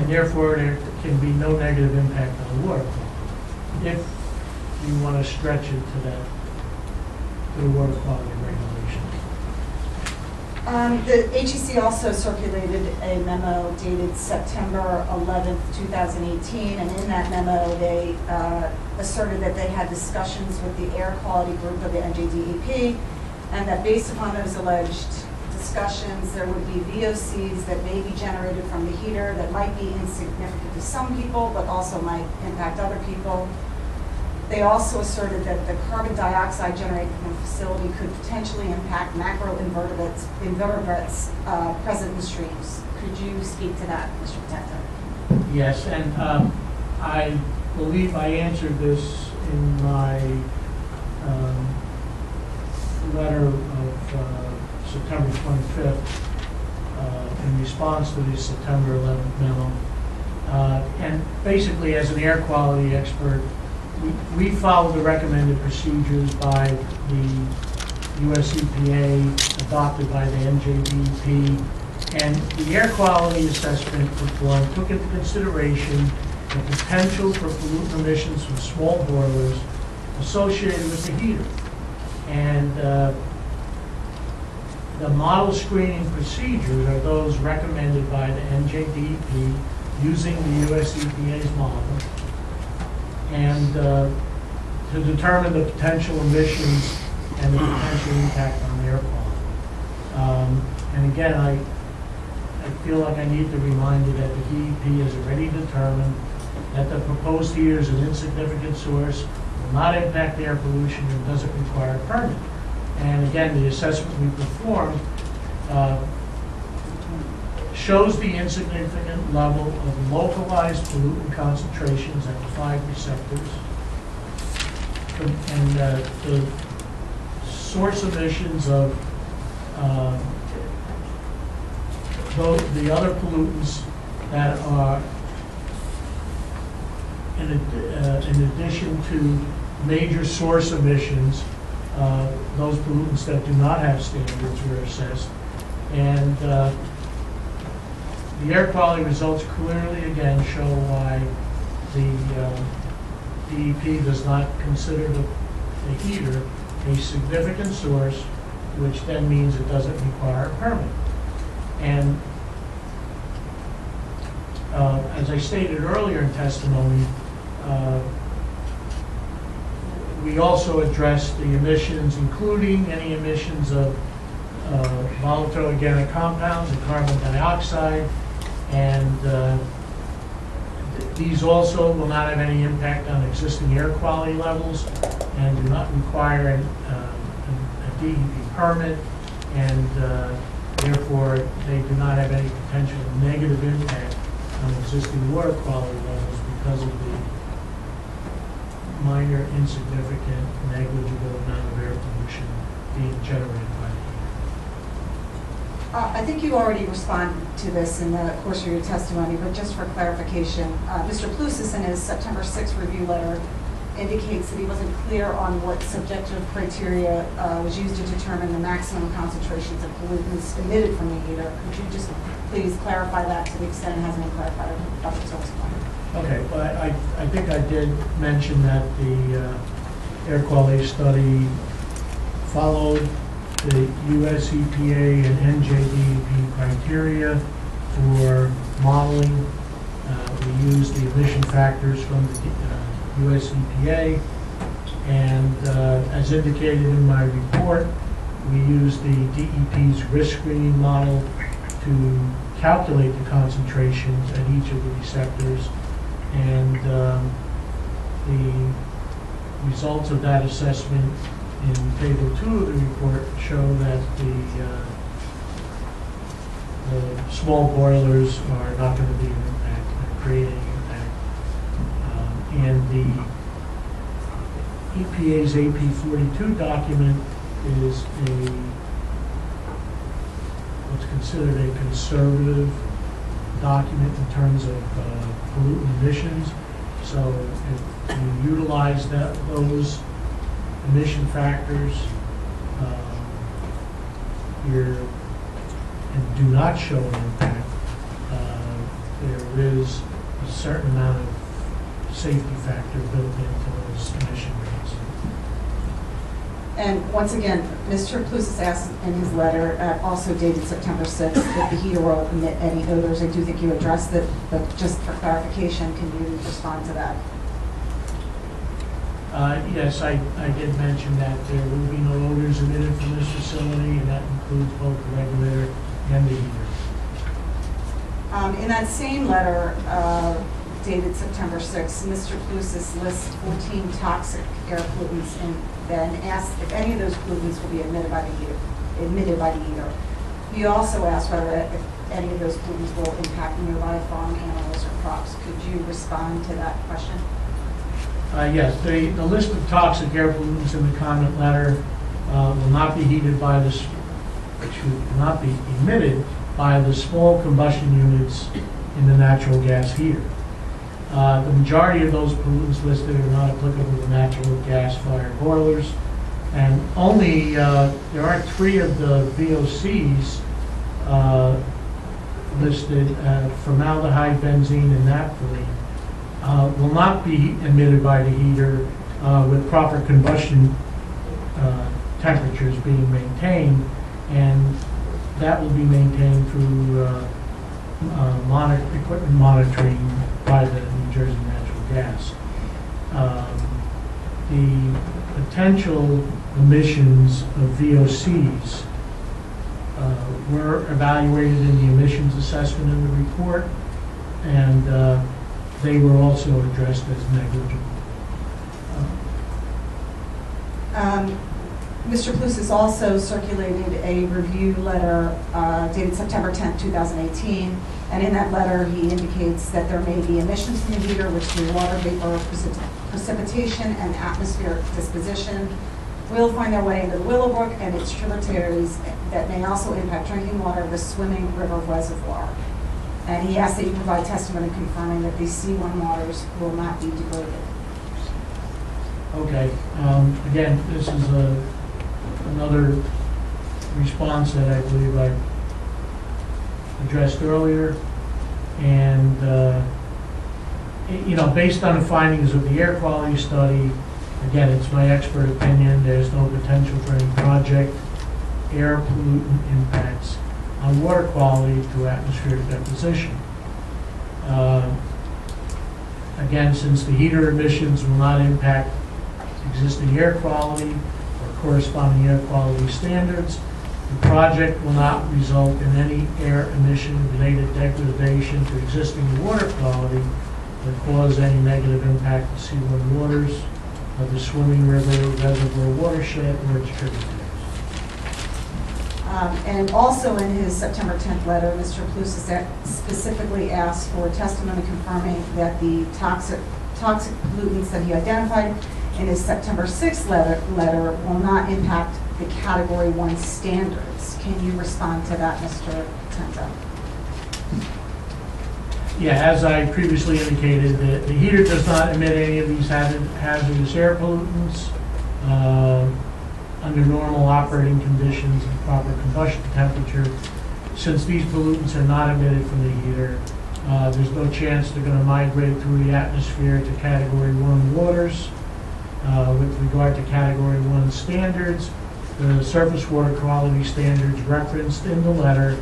and therefore there can be no negative impact on the water quality. If you want to stretch it to that, to the water quality regulations. The HEC also circulated a memo dated September 11th, 2018, and in that memo they asserted that they had discussions with the air quality group of the NJDEP, and that based upon those alleged discussions, there would be VOCs that may be generated from the heater that might be insignificant to some people, but also might impact other people. They also asserted that the carbon dioxide generated from the facility could potentially impact macroinvertebrates present in streams. Could you speak to that, Mr. Protector? Yes, and I believe I answered this in my letter of September 25th in response to the September 11th memo. And basically, as an air quality expert, we follow the recommended procedures by the US EPA, adopted by the NJDEP, and the air quality assessment performed took into consideration the potential for pollutant emissions from small boilers associated with the heater. And the model screening procedures are those recommended by the NJDEP using the US EPA's model, and to determine the potential emissions and the potential impact on air quality. And again, I feel like I need to remind you that the DEP has already determined that the proposed heater is an insignificant source, will not impact air pollution, and doesn't require a permit. And again, the assessment we performed shows the insignificant level of localized pollutant concentrations at the 5 receptors. And the source emissions of both the other pollutants that are in addition to major source emissions, those pollutants that do not have standards were assessed. And the air quality results clearly, again, show why the DEP does not consider the heater a significant source, which then means it doesn't require a permit. And as I stated earlier in testimony, we also addressed the emissions, including any emissions of volatile organic compounds and carbon dioxide, and these also will not have any impact on existing air quality levels and do not require a DEP permit, and therefore they do not have any potential negative impact on existing water quality levels because of the minor, insignificant, negligible amount of air pollution being generated by the heater. I think you already responded to this in the course of your testimony, but just for clarification, Mr. Ploussis in his September 6th review letter indicates that he wasn't clear on what subjective criteria was used to determine the maximum concentrations of pollutants emitted from the heater. Could you just please clarify that to the extent it hasn't been clarified up until this point? Okay, well, I think I did mention that the air quality study followed the US EPA and NJDEP criteria for modeling. We used the emission factors from the US EPA, and as indicated in my report, we used the DEP's risk screening model to calculate the concentrations at each of the receptors, and the results of that assessment in Table 2 of the report show that the small boilers are not going to be an impact, or create any impact. And the EPA's AP42 document is what's considered a conservative document in terms of pollutant emissions. So if you utilize those emission factors and do not show an impact, there is a certain amount of safety factor built into those emission rates. And once again, Mr. Plousis asked in his letter, also dated September 6th, that the heater will emit any odors. I do think you addressed it, but just for clarification, can you respond to that? Yes, I did mention that there will be no odors emitted from this facility, and that includes both the regulator and the heater. In that same letter, dated September 6th, Mr. Plousis lists 14 toxic air pollutants and then asks if any of those pollutants will be emitted by the heater. He also asked whether if any of those pollutants will impact nearby farm animals or crops. Could you respond to that question? Yes, the list of toxic air pollutants in the comment letter will not be heated by this, will not be emitted by the small combustion units in the natural gas heater. The majority of those pollutants listed are not applicable to natural gas-fired boilers, and only there are 3 of the VOCs listed, formaldehyde, benzene, and naphthalene, will not be emitted by the heater with proper combustion temperatures being maintained, and that will be maintained through equipment monitoring by the New Jersey Natural Gas. The potential emissions of VOCs were evaluated in the emissions assessment in the report, and they were also addressed as negligible. Mr. Plousis also circulated a review letter dated September 10th, 2018, and in that letter he indicates that there may be emissions from the heater which through water vapor precipitation and atmospheric disposition will find their way into the Willowbrook and its tributaries that may also impact drinking water of the swimming river reservoir. And he asked that you provide testimony confirming that these C1 waters will not be degraded. Okay. Again, this is another response that I believe I addressed earlier. And, based on the findings of the air quality study, again, it's my expert opinion, there's no potential for any project air pollutant impacts on water quality through atmospheric deposition. Again, since the heater emissions will not impact existing air quality or corresponding air quality standards, the project will not result in any air emission-related degradation to existing water quality or cause any negative impact to C1 waters of the swimming river reservoir watershed or its tributaries. And also in his September 10th letter, Mr. Plousis specifically asked for testimony confirming that the toxic pollutants that he identified in his September 6th letter will not impact the Category 1 standards. Can you respond to that, Mr. Tenza? Yeah, as I previously indicated, the heater does not emit any of these hazardous air pollutants under normal operating conditions and proper combustion temperature. Since these pollutants are not emitted from the heater, there's no chance they're going to migrate through the atmosphere to Category 1 waters. With regard to Category 1 standards, the surface water quality standards referenced in the letter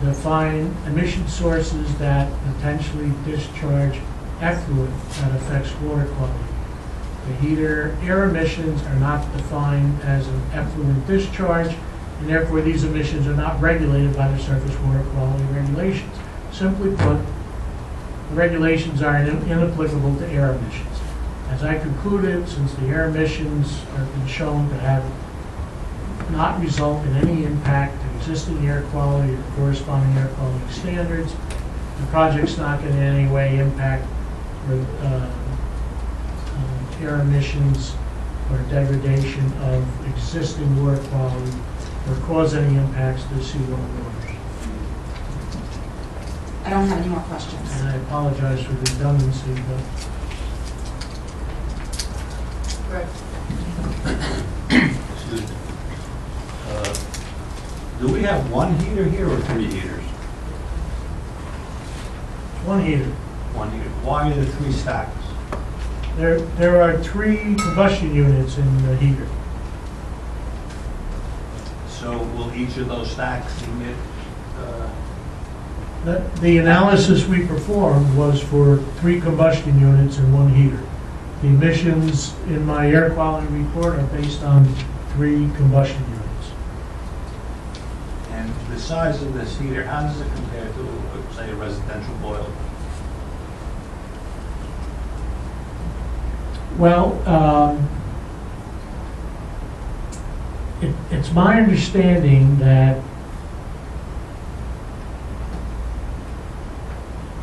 define emission sources that potentially discharge effluent that affects water quality. The heater air emissions are not defined as an effluent discharge, and therefore these emissions are not regulated by the surface water quality regulations. Simply put, the regulations are inapplicable to air emissions. As I concluded, since the air emissions have been shown to have not result in any impact to existing air quality or corresponding air quality standards, the project's not going to in any way impact air emissions or degradation of existing water quality or cause any impacts to C1 waters. I don't have any more questions. And I apologize for the redundancy, but Excuse me. Do we have one heater here or three heaters? One heater. One heater. Why are there 3 stacks? There are 3 combustion units in the heater. So will each of those stacks emit, The analysis we performed was for 3 combustion units and 1 heater. The emissions in my air quality report are based on 3 combustion units. and the size of this heater, how does it compare to, say, a residential boiler? Well, it's my understanding that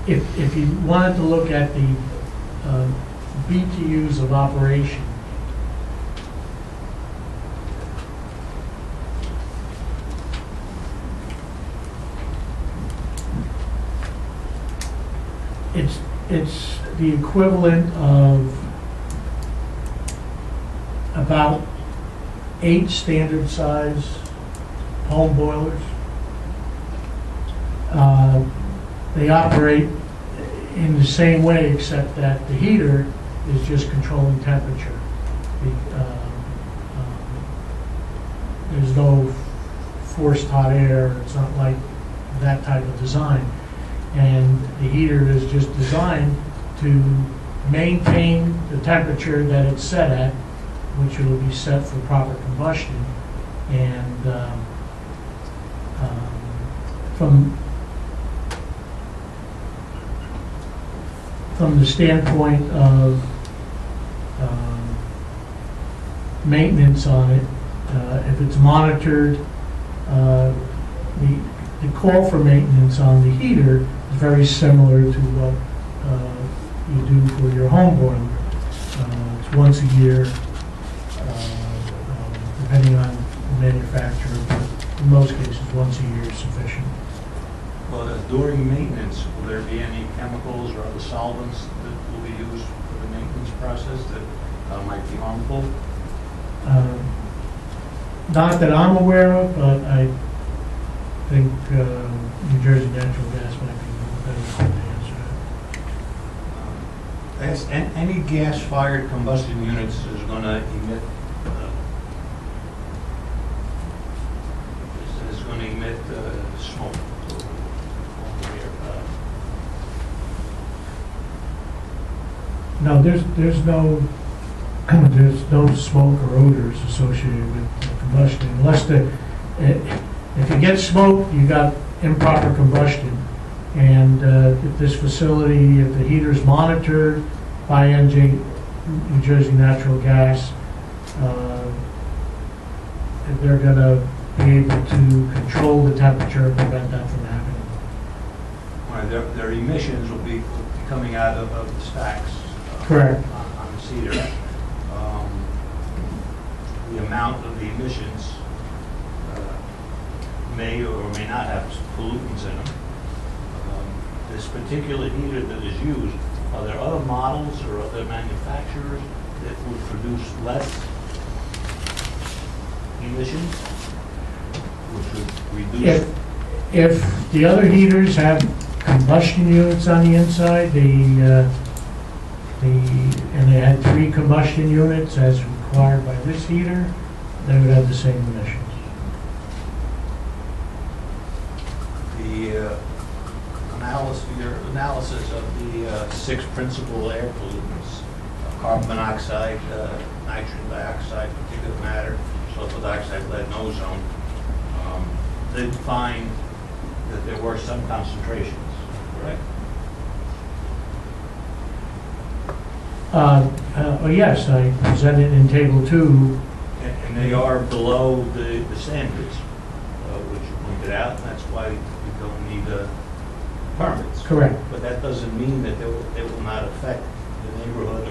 if you wanted to look at the BTUs of operation, it's the equivalent of about 8 standard size home boilers. They operate in the same way, except that the heater is just controlling temperature. There's no forced hot air. It's not like that type of design. And the heater is just designed to maintain the temperature that it's set at, which will be set for proper combustion. And from the standpoint of maintenance on it, if it's monitored, the call for maintenance on the heater is very similar to what you do for your home boiler. It's once a year, depending on the manufacturer, but in most cases, once a year is sufficient. Well, during maintenance, will there be any chemicals or other solvents that will be used for the maintenance process that might be harmful? Not that I'm aware of, but I think New Jersey Natural Gas might be better to answer that. Any gas-fired combustion units is going to emit smoke. No, there's no smoke or odors associated with combustion, unless if you get smoke, you got improper combustion. And if this facility, if the heater's monitored by New Jersey Natural Gas, they're going to be able to control the temperature and prevent that from happening. All right, their emissions will be coming out of the stacks. Correct. On the cedar. The amount of the emissions may or may not have pollutants in them. This particular heater that is used, are there other models or other manufacturers that would produce less emissions, which would reduce? If the other heaters have combustion units on the inside, and they had 3 combustion units as required by this heater, they would have the same emissions. The your analysis of the 6 principal air pollutants, carbon monoxide, nitrogen dioxide, particulate matter, sulfur dioxide, lead, and ozone, did find that there were some concentrations, correct? Yes, I presented in Table 2. And they are below the standards, which you pointed out, and that's why you don't need permits. Correct. But that doesn't mean that it will not affect the neighborhood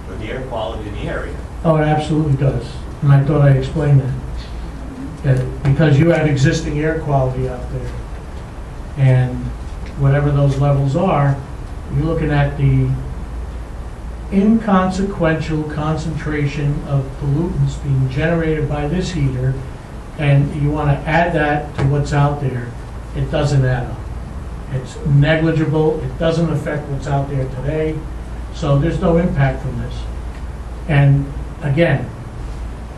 or the air quality in the area. Oh, it absolutely does. And I thought I explained that. Because you have existing air quality out there. And whatever those levels are, you're looking at the inconsequential concentration of pollutants being generated by this heater, and you want to add that to what's out there, it doesn't add up. It's negligible, it doesn't affect what's out there today, so there's no impact from this. And again,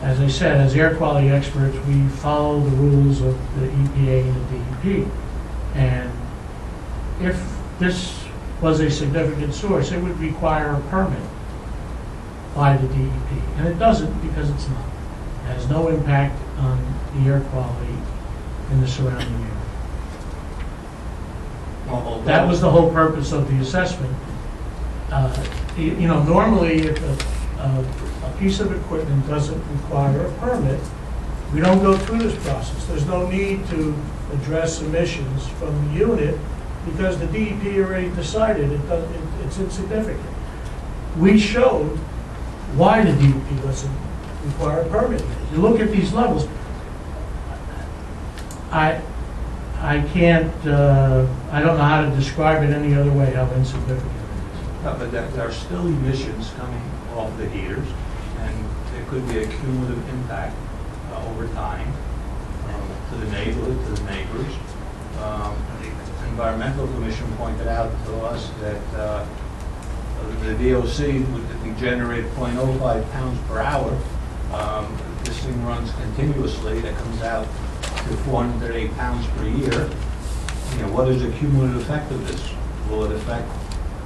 as I said, as air quality experts, we follow the rules of the EPA and the DEP. And if this was a significant source, it would require a permit by the DEP. And it doesn't because it's not. It has no impact on the air quality in the surrounding area. That was the whole purpose of the assessment. You know, normally if a piece of equipment doesn't require a permit, we don't go through this process. There's no need to address emissions from the unit because the DEP already decided it's insignificant. We showed why the DEP doesn't require a permit. You look at these levels, I can't, I don't know how to describe it any other way, how insignificant it is. But there are still emissions coming off the heaters, and there could be a cumulative impact over time to the neighborhood, to the neighbors. The Environmental Commission pointed out to us that the VOC would generate 0.05 pounds per hour. This thing runs continuously. That comes out to 408 pounds per year. You know, what is the cumulative effect of this? Will it affect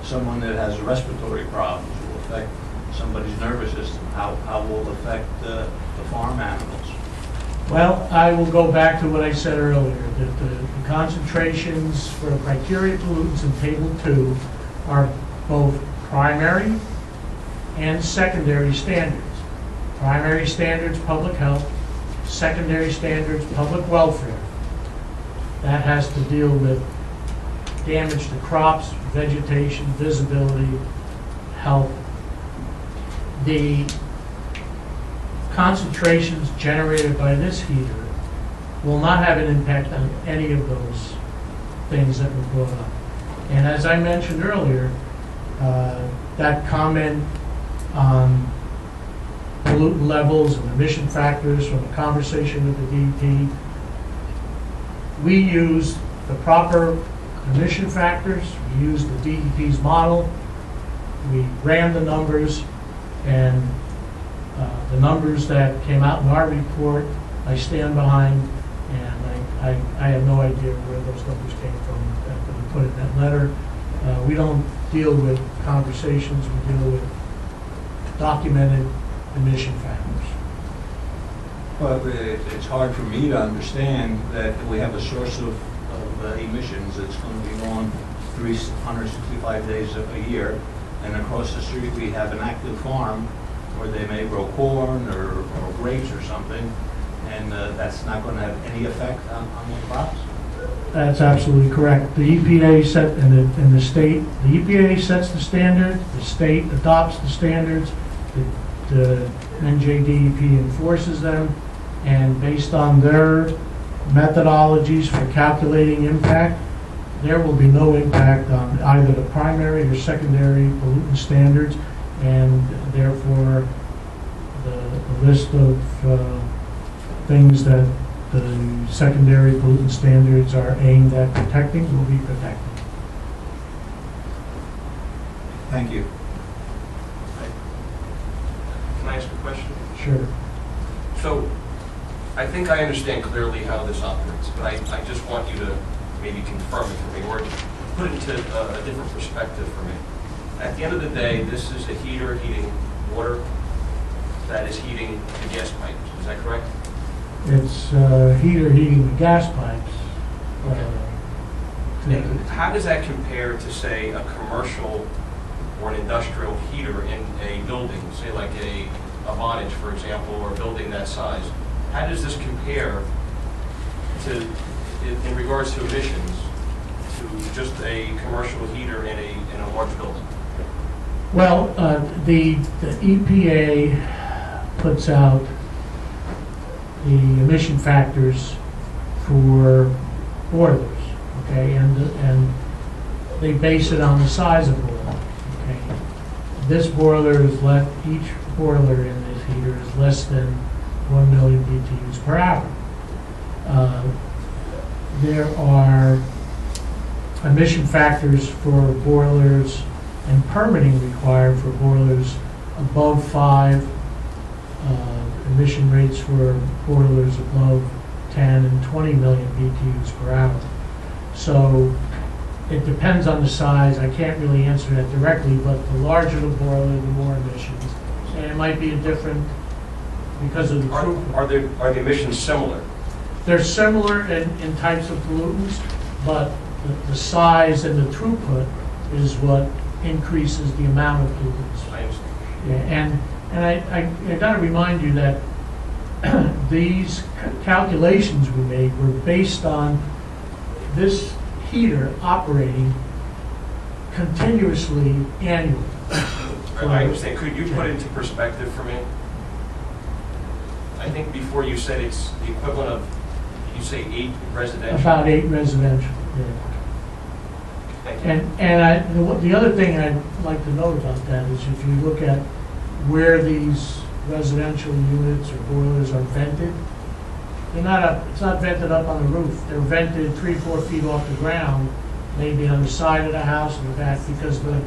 someone that has respiratory problems? Will it affect somebody's nervous system? How will it affect the farm animals? Well, I will go back to what I said earlier, that the concentrations for the criteria pollutants in Table 2 are both primary and secondary standards. Primary standards, public health. Secondary standards, public welfare. That has to deal with damage to crops, vegetation, visibility, health. The concentrations generated by this heater will not have an impact on any of those things that were brought up. And as I mentioned earlier, that comment on pollutant levels and emission factors from a conversation with the DEP, we used the proper emission factors, we used the DEP's model, we ran the numbers, and the numbers that came out in our report, I stand behind, and I have no idea where those numbers came from that we put in that letter. We don't deal with conversations, we deal with documented emission factors. Well, it's hard for me to understand that we have a source of emissions that's going to be on 365 days a year, and across the street we have an active farm where they may grow corn or grapes or something, and that's not going to have any effect on the crops? That's absolutely correct. The EPA set, and the state, the EPA sets the standard, the state adopts the standards, the NJDEP enforces them, and based on their methodologies for calculating impact, there will be no impact on either the primary or secondary pollutant standards, and therefore the list of things that the secondary pollutant standards are aimed at protecting will be protected. Thank you. Can I ask a question? Sure. So, I think I understand clearly how this operates, but I just want you to maybe confirm it for me, or put it into a different perspective for me. At the end of the day, this is a heater heating water that is heating the gas pipes. Is that correct? It's heater heating the gas pipes. And how does that compare to, say, a commercial or an industrial heater in a building, say like a Vonage, for example, or a building that size? How does this compare to, in regards to emissions, to just a commercial heater in a large building? Well, the EPA puts out the emission factors for boilers, okay, and they base it on the size of boiler, okay. This boiler is each boiler in this heater is less than 1 million BTUs per hour. There are emission factors for boilers and permitting required for boilers above 5, emission rates for boilers above 10 and 20 million BTUs per hour. So it depends on the size. I can't really answer that directly, but the larger the boiler, the more emissions. And it might be a different, because of the throughput. Are the emissions similar? They're similar in types of pollutants, but the size and the throughput is what increases the amount of pollutants. I understand. Yeah, and I got to remind you that these calculations we made were based on this heater operating continuously annually. I understand. Could you put into perspective for me? I think before you said it's the equivalent of, you say 8 residential? About 8 residential, yeah. Thank you. And the other thing I'd like to note about that is if you look at where these residential units or boilers are vented, they're not up, it's not vented up on the roof. They're vented 3-4 feet off the ground, maybe on the side of the house in the back, because the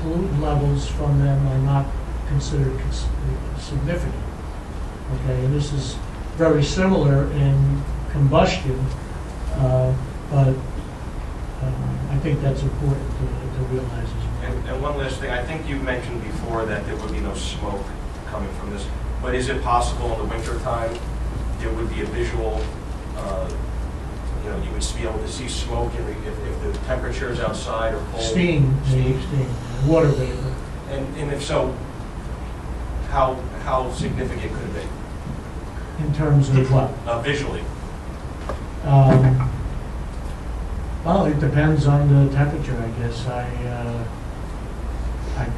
pollutant levels from them are not considered significant. Okay, and this is very similar in combustion, but I think that's important to realize as well. And one last thing, I think you mentioned before that there would be no smoke coming from this, but is it possible in the winter time there would be a visual, you would be able to see smoke if the temperature is outside or cold? Steam, water vapor. And if so, how significant could it be? In terms of what? Visually? Well, it depends on the temperature, I guess. I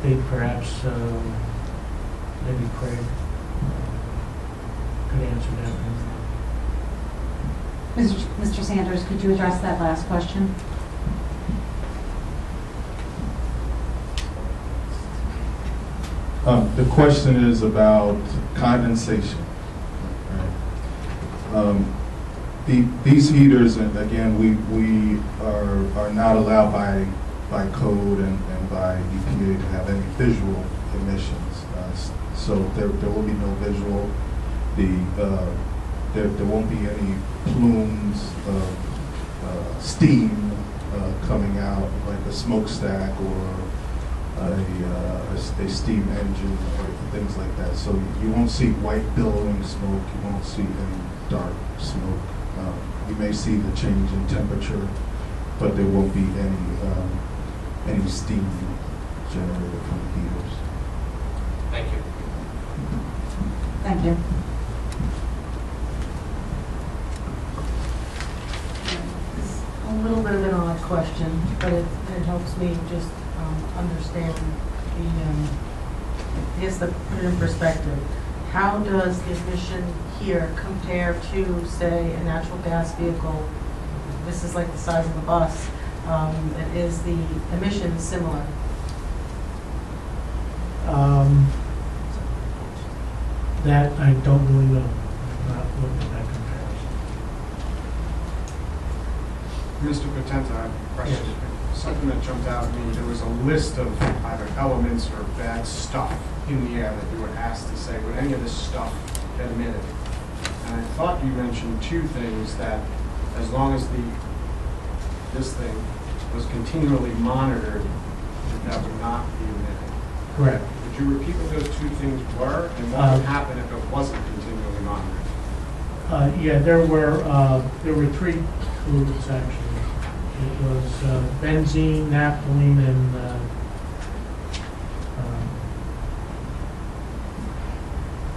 think perhaps maybe Craig could answer that. Mr. Sanders, could you address that last question? The question is about condensation. Right? These heaters, and again, we are not allowed by code and by EPA to have any visual emissions. So there will be no visual. There won't be any plumes of steam coming out like a smokestack or a steam engine or things like that. So you won't see white billowing smoke. You won't see any dark smoke. You may see the change in temperature, but there won't be any steam generated from the heaters. Thank you. Thank you. It's a little bit of an odd question, but it helps me just understand to put it in perspective. How does the emission here compare to, say, a natural gas vehicle? This is like the size of a bus. Is the emission similar? That I don't really know. I've not looked at that comparison. Mr. Potenta, I have a question. Something that jumped out at me, there was a list of either elements or bad stuff in the air that you were asked to say, would any of this stuff get emitted? And I thought you mentioned two things, that as long as this thing was continually monitored, that would not be emitted. Correct. Would you repeat what those two things were, and what would happen if it wasn't continually monitored? Yeah, there were 3 pollutants actually. It was benzene, naphthalene, and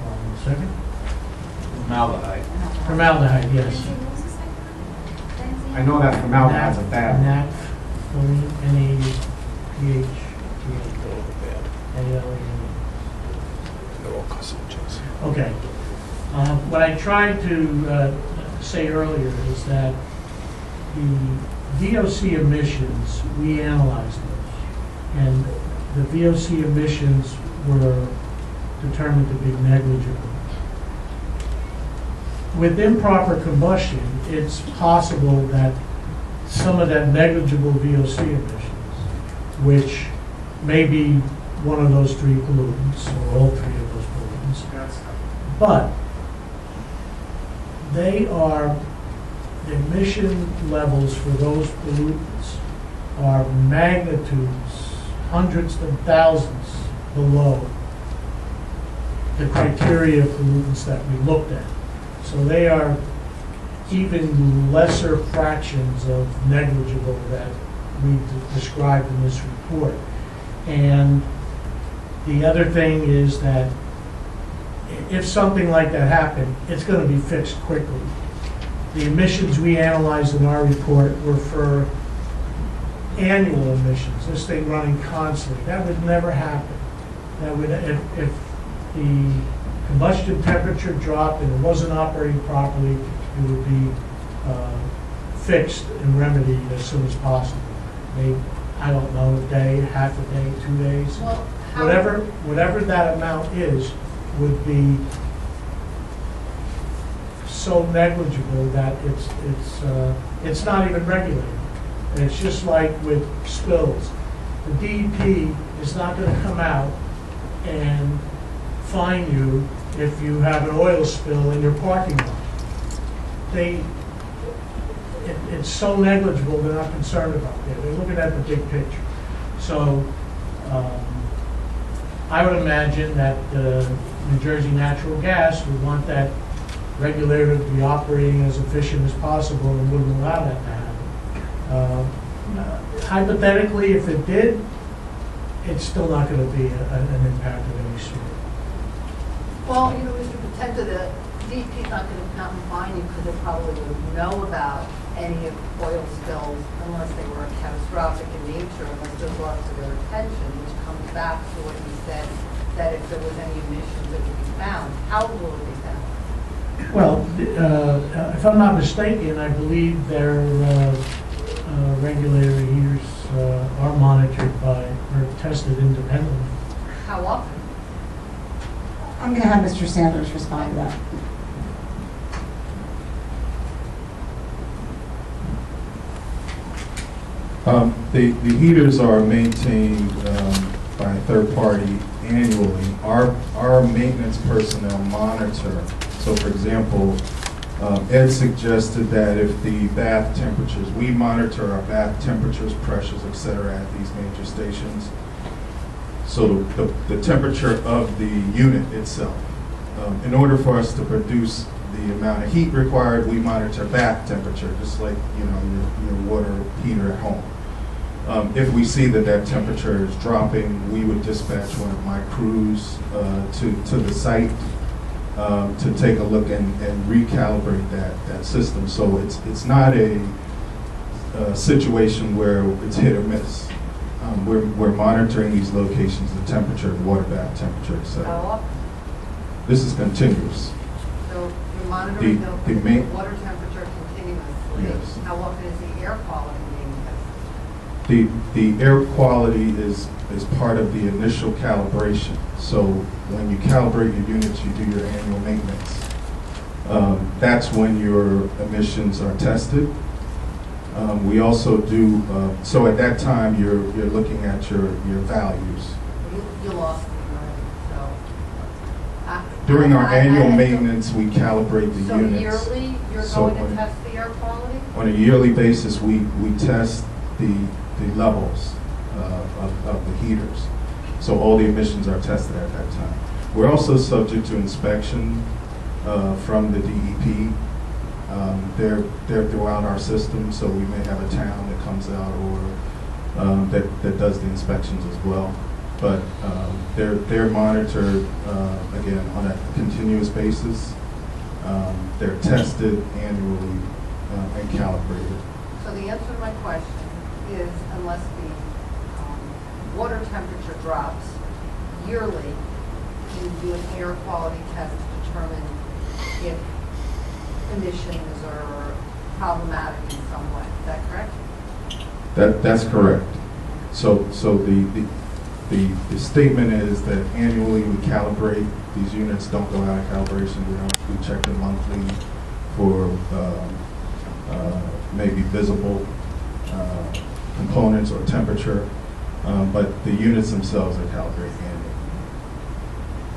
hold on a second. Formaldehyde. Formaldehyde, yes. I know that formaldehyde's a bad one. Naphthalene, NaPH, Okay. What I tried to say earlier is that the VOC emissions, we analyzed those, and the VOC emissions were determined to be negligible. With improper combustion, it's possible that some of that negligible VOC emissions, which may be one of those three pollutants, or all three of those pollutants. That's, But they are, the emission levels for those pollutants are magnitudes, hundreds of thousands below the criteria pollutants that we looked at. So they are even lesser fractions of negligible that we described in this report. And the other thing is that if something like that happened, it's going to be fixed quickly. The emissions we analyzed in our report were for annual emissions, this thing running constantly. That would never happen. That would, if the combustion temperature dropped and it wasn't operating properly, it would be fixed and remedied as soon as possible. Maybe, I don't know, a day, half a day, 2 days. Well, how- Whatever that amount is would be so negligible that it's not even regulated. And it's just like with spills. The DEP is not going to come out and fine you if you have an oil spill in your parking lot. It's so negligible, they're not concerned about it. They're looking at the big picture. So I would imagine that New Jersey Natural Gas would want that regulator to be operating as efficient as possible and wouldn't allow that to happen. Hypothetically, if it did, it's still not going to be an impact of any sort. Well, you know, Mr. Potenta, the DEP's not going to come and fine you because they probably wouldn't know about any of oil spills unless they were catastrophic in nature, unless those brought to their attention, which comes back to what you said, that if there was any emissions that would be found. How will it be found? Well, if I'm not mistaken, I believe their regulator heaters are monitored by, or tested independently. How often? I'm going to have Mr. Sanders respond to that. The heaters are maintained by a third party annually. Our maintenance personnel monitor. So for example, Ed suggested that if the bath temperatures, we monitor our bath temperatures, pressures, et cetera, at these major stations. So the temperature of the unit itself. In order for us to produce the amount of heat required, we monitor bath temperature, just like your water heater at home. If we see that temperature is dropping, we would dispatch one of my crews to the site to take a look and recalibrate that system. So it's not a situation where it's hit or miss. We're monitoring these locations, the temperature, water bath temperature, How etc. often? This is continuous. So you're monitoring The the main- water temperature continuously. Yes. How often is the air quality being tested? The air quality is part of the initial calibration. So when you calibrate your units, you do your annual maintenance. That's when your emissions are tested. We also do, so at that time, you're looking at your values. You lost me, right? So. During our annual I- maintenance, we calibrate the So units. yearly, you're So going to on- test the air quality? On a yearly basis, we test the levels of the heaters. So all the emissions are tested at that time. We're also subject to inspection from the DEP. They're throughout our system, so we may have a town that comes out or that does the inspections as well. But they're monitored again on a continuous basis. They're tested annually and calibrated. So the answer to my question is unless the water temperature drops yearly, you do an air quality test to determine if emissions are problematic in some way. Is that correct? That's correct. So the statement is that annually we calibrate. These units don't go out of calibration. We check them monthly for maybe visible components or temperature, but the units themselves are calibrated annually.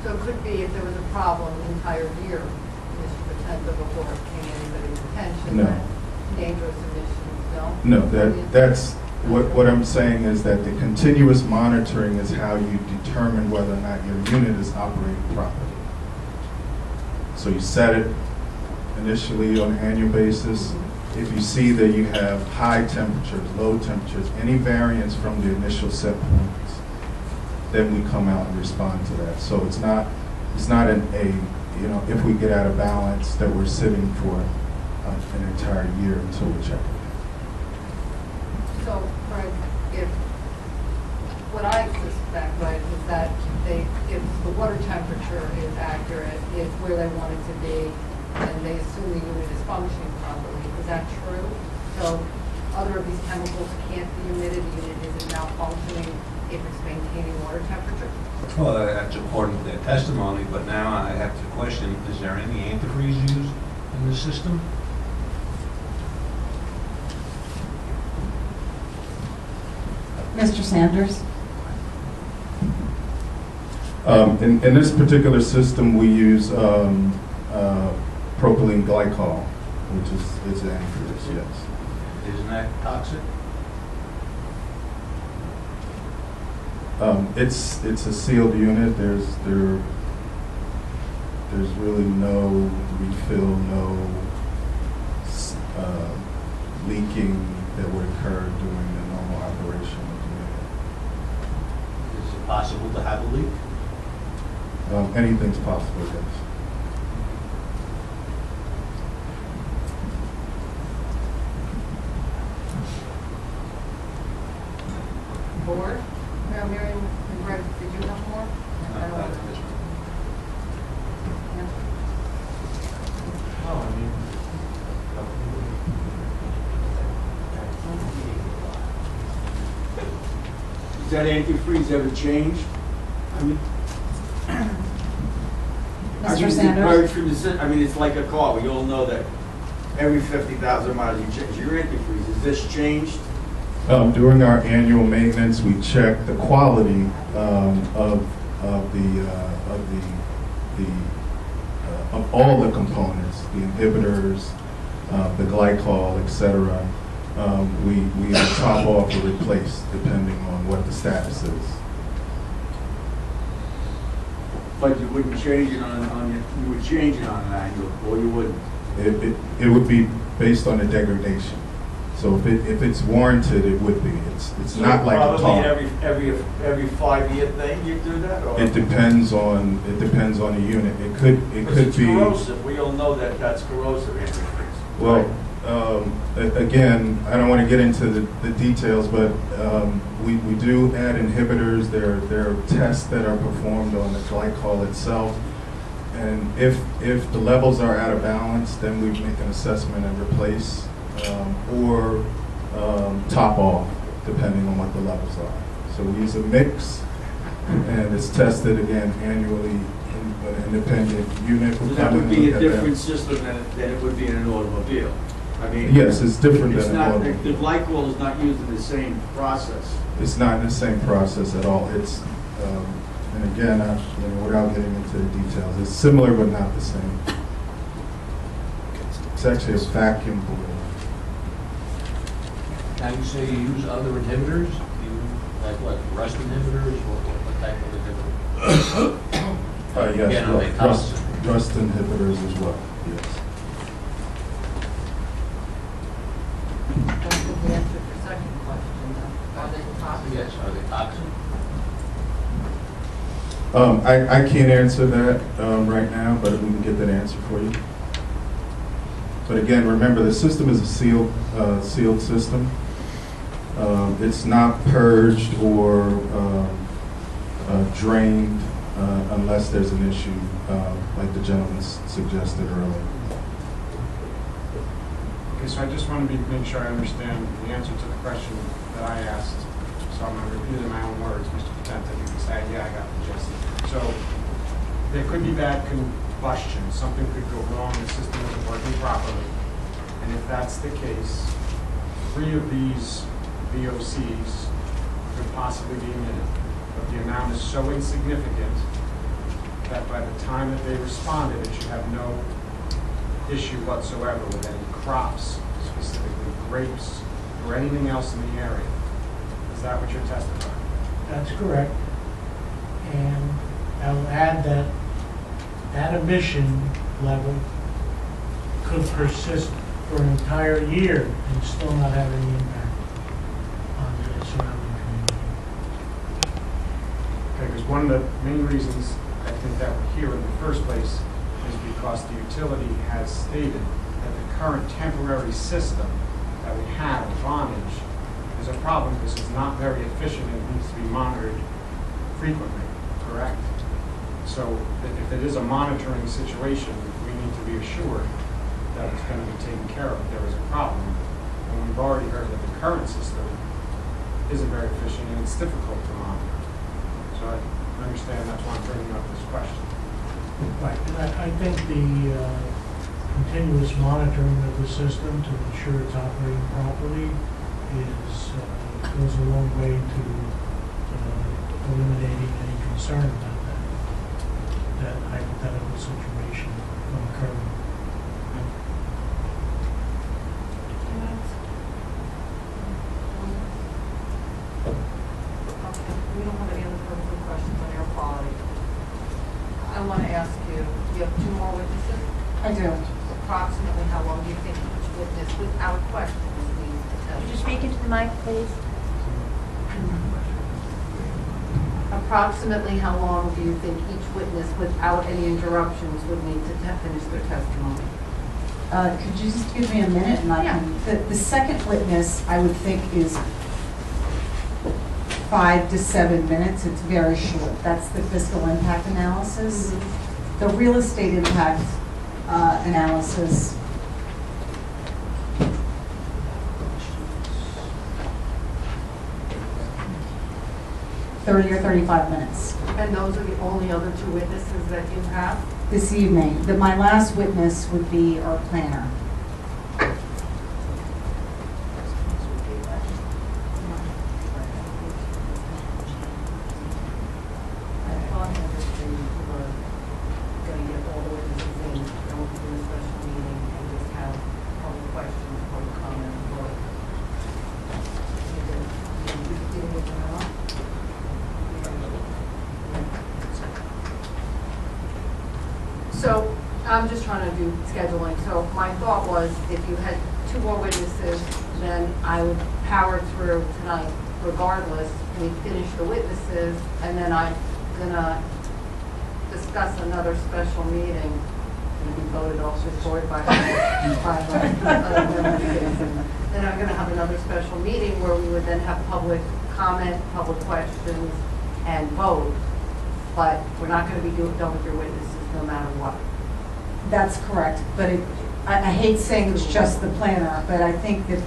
So it could be if there was a problem the entire year, Mr. Potenta, before it came to anybody's attention, No. that dangerous emissions don't? No, that's, what I'm saying is that the continuous monitoring is how you determine whether or not your unit is operating properly. So you set it initially on an annual basis. If you see that you have high temperatures, low temperatures, any variance from the initial set points, then we come out and respond to that. So it's not if we get out of balance that we're sitting for an entire year until we check it. So, Fred, if, what I suspect, right, is that if the water temperature is accurate, is where they want it to be, and they assume the unit is functioning properly, is that true? So other of these chemicals can't be emitted, the unit isn't malfunctioning if it's maintaining water temperature? Well, that's according to their testimony, but now I have to question, is there any antifreeze used in the system? Mr. Sanders? In this particular system, we use propylene glycol, which is antifreeze, yes. Isn't that toxic? It's a sealed unit. There's really no refill, no leaking that would occur during the normal operation of the unit. Is it possible to have a leak? Anything's possible, yes. Board? No, Miriam and Greg, did you have more? I don't know. Has that antifreeze ever changed? I mean, Mr. Sanders? It's like a car. We all know that every 50,000 miles you change your antifreeze. Has this changed? During our annual maintenance, we check the quality of all the components, the inhibitors, the glycol, etc. We top off or replace depending on what the status is. But you wouldn't change it you would change it on an annual, or you wouldn't? It would be based on the degradation. So if it's warranted, it would be. It's not like a car. Probably every 5-year thing you do that, or? It depends on the unit. It could It's be corrosive. We all know that that's corrosive antifreeze. well. Again, I don't want to get into the details, but we do add inhibitors. There are tests that are performed on the glycol itself, and if the levels are out of balance, then we make an assessment and replace or top off, depending on what the levels are. So we use a mix, and it's tested again annually in an independent unit. So that would be a different system than it would be in an automobile. I mean, Yes, it's different it's than not, an the automobile. glycol is not used in the same process. It's not in the same process at all. It's, and again, without getting into the details, it's similar but not the same. It's actually a vacuum boiler. Now, you say you use other inhibitors? Like what, rust inhibitors, what type of inhibitor? Yes, Again, are they toxic? rust inhibitors as well, yes. That's the answer to the second question, though. Are they toxic? Yes, are they toxic? I can't answer that right now, but we can get that answer for you. But again, remember, the system is a sealed system. It's not purged or drained unless there's an issue, like the gentleman suggested earlier. Okay, so I just want to make sure I understand the answer to the question that I asked. So I'm going to repeat it in my own words, Mr. Potenta, you can say, yeah, I got the gist. So there could be bad combustion, something could go wrong, the system isn't working properly. And if that's the case, 3 of these VOCs could possibly be emitted, but the amount is so insignificant that by the time that they responded, it should have no issue whatsoever with any crops, specifically grapes, or anything else in the area. Is that what you're testifying? That's correct. And I'll add that that emission level could persist for an entire year and still not have any impact on the surrounding community. Okay, because one of the main reasons I think that we're here in the first place is because the utility has stated that the current temporary system that we have at Vonage is a problem because it's not very efficient and needs to be monitored frequently, correct? So if it is a monitoring situation, we need to be assured that it's going to be taken care of if there is a problem. And we've already heard that the current system isn't very efficient and it's difficult to monitor. So I understand that's why I'm bringing up this question. Right, and I think the continuous monitoring of the system to ensure it's operating properly goes a long way to eliminating any concern about that hypothetical situation from occurring. Okay, we don't have any other further questions on air quality. I want to ask you, you have 2 more witnesses? I do. Approximately how long do you think each witness, without questions, needs to testify? Could you speak into the mic, please? Approximately how long do you think each witness, without any interruptions, would need to finish their testimony? Could you just give me a minute and I can, the second witness, I would think is 5 to 7 minutes. It's very short. That's the fiscal impact analysis. The real estate impact analysis, 30 or 35 minutes And those are the only other 2 witnesses that you have? this evening. My last witness would be our planner. So I'm just trying to do scheduling. So my thought was if you had 2 more witnesses, then I would power through tonight regardless. We finish the witnesses and then I'm going to discuss another special meeting and be voted off this board by other members. Then I'm going to have another special meeting where we would then have public comment, public questions, and vote. But we're not going to be done with your witnesses no matter what. That's correct, but I hate saying it's just the planner, but I think that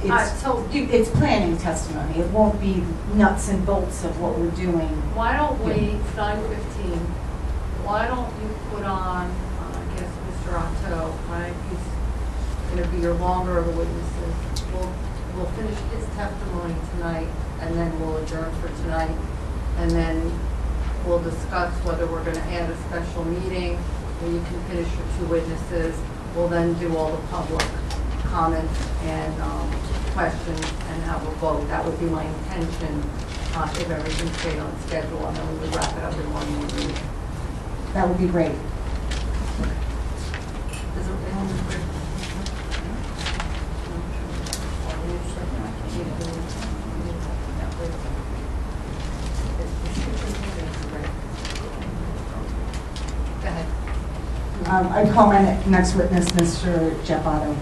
it's planning testimony. It won't be nuts and bolts of what we're doing. Why don't we, it's 9:15, why don't you put on, I guess, Mr. Otto, right? He's going to be your longer of the witnesses. We'll finish his testimony tonight, and then we'll adjourn for tonight. And then we'll discuss whether we're going to add a special meeting where you can finish your 2 witnesses. We'll then do all the public comments and questions and have a vote. That would be my intention if everything stayed on schedule, and then we would wrap it up in 1 meeting. That would be great. Does everyone agree? Go ahead. I call my next witness Mr. Jeff Otto.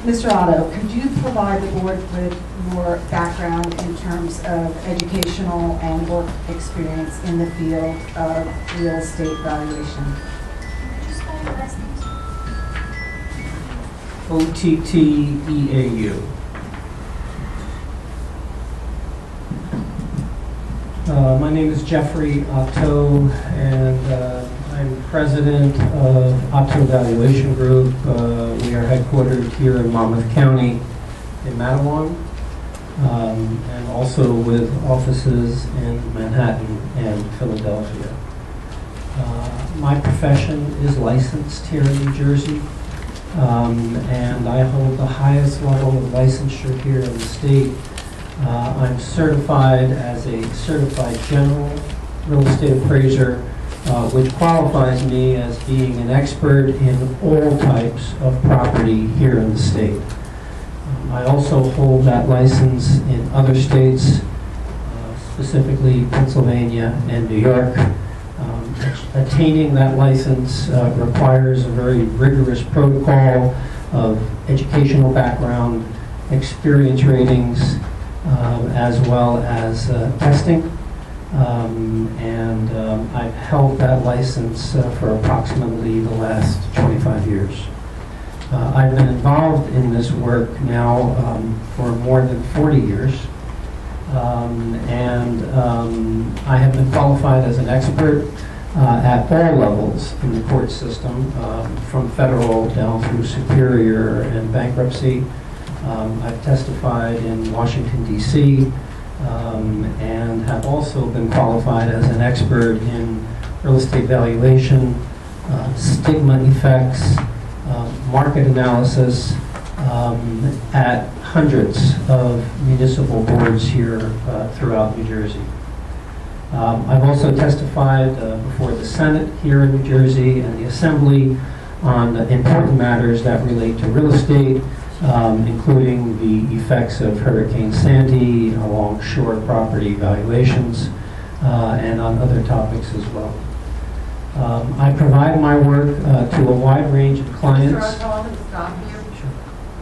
Mr. Otto, could you provide the board with your background in terms of educational and work experience in the field of real estate valuation? Could you spell your last name? OTTEAU. My name is Jeffrey Otto, and I'm president of Otto Valuation Group. We are headquartered here in Monmouth County in Matawan, and also with offices in Manhattan and Philadelphia. My profession is licensed here in New Jersey, and I hold the highest level of licensure here in the state. I'm certified as a certified general real estate appraiser, which qualifies me as being an expert in all types of property here in the state. I also hold that license in other states, specifically Pennsylvania and New York. Attaining that license requires a very rigorous protocol of educational background, experience ratings, as well as testing. I've held that license for approximately the last 25 years. I've been involved in this work now for more than 40 years. I have been qualified as an expert at all levels in the court system, from federal down through superior and bankruptcy. I've testified in Washington, D.C., and have also been qualified as an expert in real estate valuation, stigma effects, market analysis, at hundreds of municipal boards here throughout New Jersey. I've also testified before the Senate here in New Jersey and the Assembly on important matters that relate to real estate, including the effects of Hurricane Sandy along shore property valuations, and on other topics as well. I provide my work to a wide range of clients. Mr. Otto, I'm going to stop you.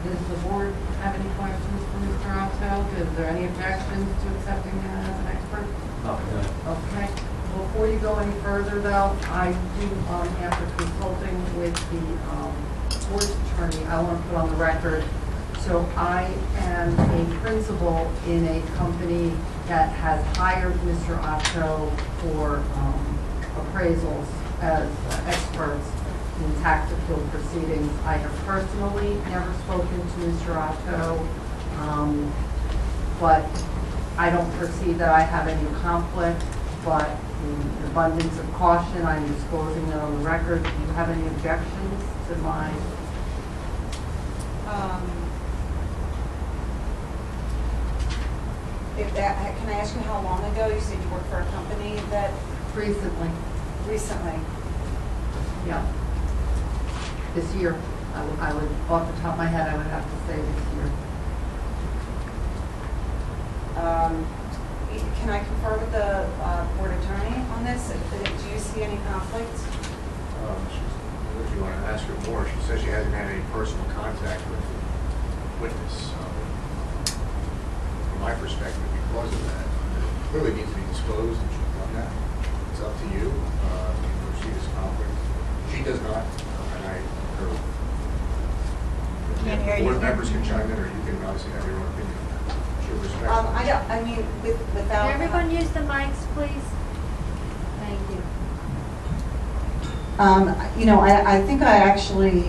Does the board have any questions for Mr. Otto? Is there any objections to accepting him as an expert? Okay. Before you go any further, though, I do, after consulting with the board's attorney, I want to put on the record, so I am a principal in a company that has hired Mr. Otto for appraisals as experts in tax appeal proceedings. I have personally never spoken to Mr. Otto, but I don't perceive that I have any conflict, but in abundance of caution, I'm disclosing it on the record. Do you have any objections to my? Can I ask you how long ago you said you worked for a company that? Recently. Recently. Yeah. This year. I would, off the top of my head, I would have to say this year. Can I confer with the board attorney on this? Do you see any conflict? If you want to ask her more, she says she hasn't had any personal contact with the witness. From my perspective, because of that, it clearly needs to be disclosed, and she's done that. It's up to you. If she has conflict. She does not, and I concur. Can't hear you. Board members can chime in, or you can obviously have your own opinion. She'll respect. I mean, without. Can everyone use the mics, please? Thank you. I think I actually